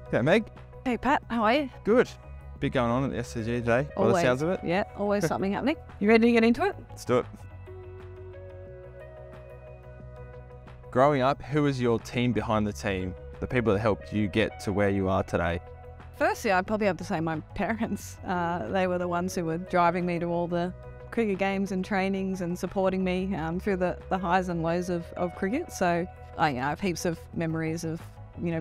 Okay, Meg. Hey Pat, how are you? Good. Bit going on at the SCG today, by the sounds of it. Yeah, always something happening. You ready to get into it? Let's do it. Growing up, who was your team behind the team? The people that helped you get to where you are today? Firstly, I'd probably have to say my parents. They were the ones who were driving me to all the cricket games and trainings and supporting me through the highs and lows of cricket. So I have heaps of memories of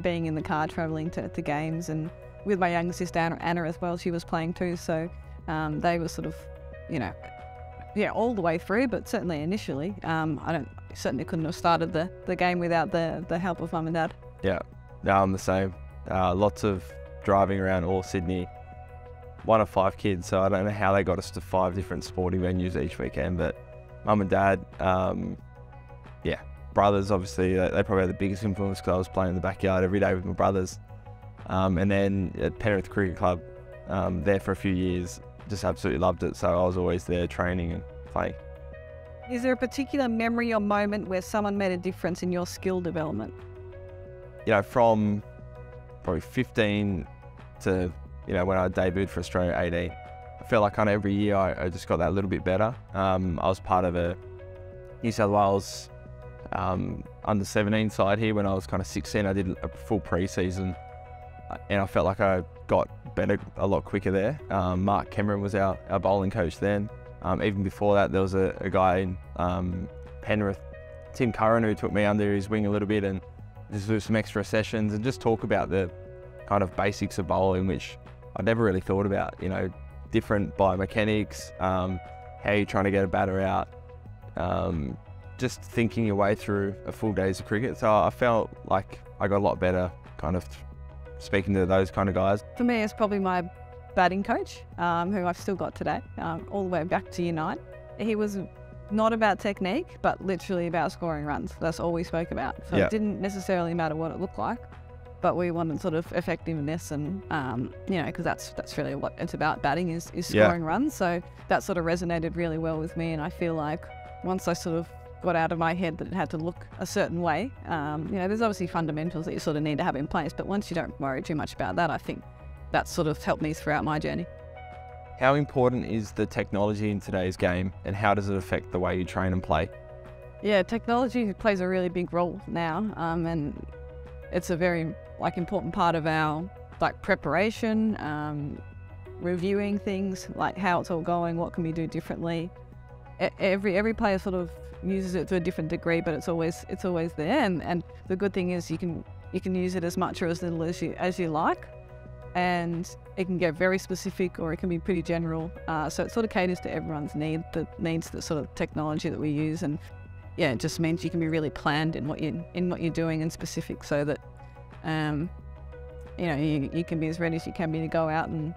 being in the car travelling to games, and with my younger sister Anna as well. She was playing too, so they were sort of all the way through, but certainly initially. I certainly couldn't have started the game without the help of mum and dad. Yeah, no, I'm the same. Lots of driving around all Sydney. One of 5 kids, so I don't know how they got us to 5 different sporting venues each weekend, but mum and dad, brothers obviously, they probably had the biggest influence because I was playing in the backyard every day with my brothers. And then at Penrith Cricket Club, there for a few years, just absolutely loved it, so I was always there training and playing. Is there a particular memory or moment where someone made a difference in your skill development? From probably 15 to when I debuted for Australia at 18, I felt like kind of every year I just got that little bit better. I was part of a New South Wales under 17 side here when I was kind of 16. I did a full pre-season and I felt like I got better a lot quicker there. Mark Cameron was our bowling coach then. Even before that, there was a guy in Penrith, Tim Curran, who took me under his wing a little bit and just do some extra sessions and just talk about the kind of basics of bowling, which I'd never really thought about, different biomechanics, how you're trying to get a batter out, just thinking your way through a full days of cricket. So I felt like I got a lot better kind of speaking to those kind of guys. For me, it's probably my batting coach, who I've still got today, all the way back to year 9. He was not about technique, but literally about scoring runs. That's all we spoke about. So It didn't necessarily matter what it looked like, but we wanted sort of effectiveness and, because that's really what it's about. Batting is scoring runs. So that sort of resonated really well with me. And I feel like once I sort of got out of my head that it had to look a certain way, there's obviously fundamentals that you sort of need to have in place. But once you don't worry too much about that, I think that sort of helped me throughout my journey. How important is the technology in today's game, and how does it affect the way you train and play? Yeah, technology plays a really big role now, and it's a very important part of our preparation, reviewing things, like how it's all going, what can we do differently. Every player sort of uses it to a different degree, but it's always there. And the good thing is you can use it as much or as little as you like. And it can get very specific, or it can be pretty general. So it sort of caters to everyone's needs the sort of technology that we use, and it just means you can be really planned in what you're doing and specific, so that you can be as ready as you can be to go out and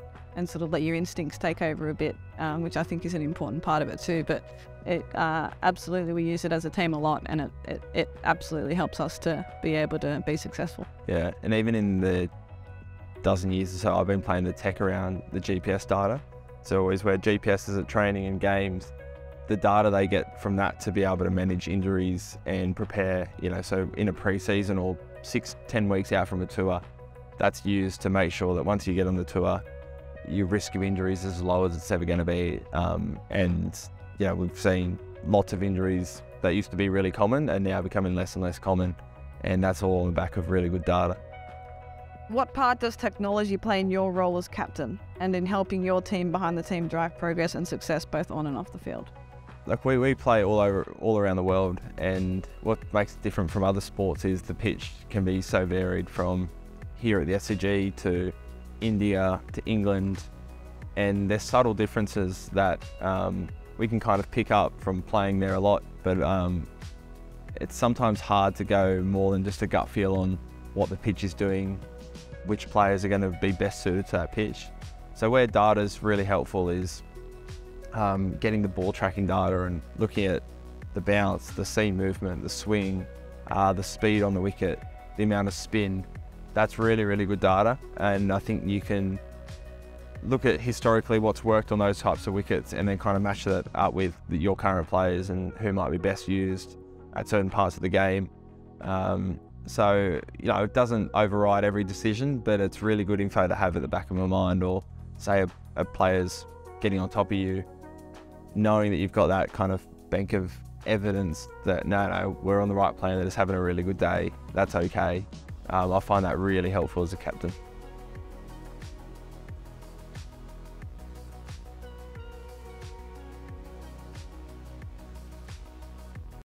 sort of let your instincts take over a bit, which I think is an important part of it too. But it absolutely, we use it as a team a lot, and it absolutely helps us to be able to be successful. Yeah, and even in the dozen years or so I've been playing the tech around the GPS data. So always where GPS is at training and games, the data they get from that to be able to manage injuries and prepare, so in a pre-season or 6-10 weeks out from a tour, that's used to make sure that once you get on the tour, your risk of injuries is as low as it's ever going to be. We've seen lots of injuries that used to be really common and now becoming less and less common, and that's all on the back of really good data. What part does technology play in your role as captain and in helping your team behind the team drive progress and success both on and off the field? We play all around the world, and what makes it different from other sports is the pitch can be so varied, from here at the SCG to India to England, and there's subtle differences that we can kind of pick up from playing there a lot, but it's sometimes hard to go more than just a gut feel on what the pitch is doing, which players are going to be best suited to that pitch. So where data is really helpful is getting the ball tracking data and looking at the bounce, the seam movement, the swing, the speed on the wicket, the amount of spin. That's really, really good data, and I think you can look at historically what's worked on those types of wickets and then kind of match that up with your current players and who might be best used at certain parts of the game. So, you know, it doesn't override every decision, but it's really good info to have at the back of my mind. Or say a player's getting on top of you, knowing that you've got that kind of bank of evidence that no, we're on the right plan, they're just having a really good day, that's okay. I find that really helpful as a captain.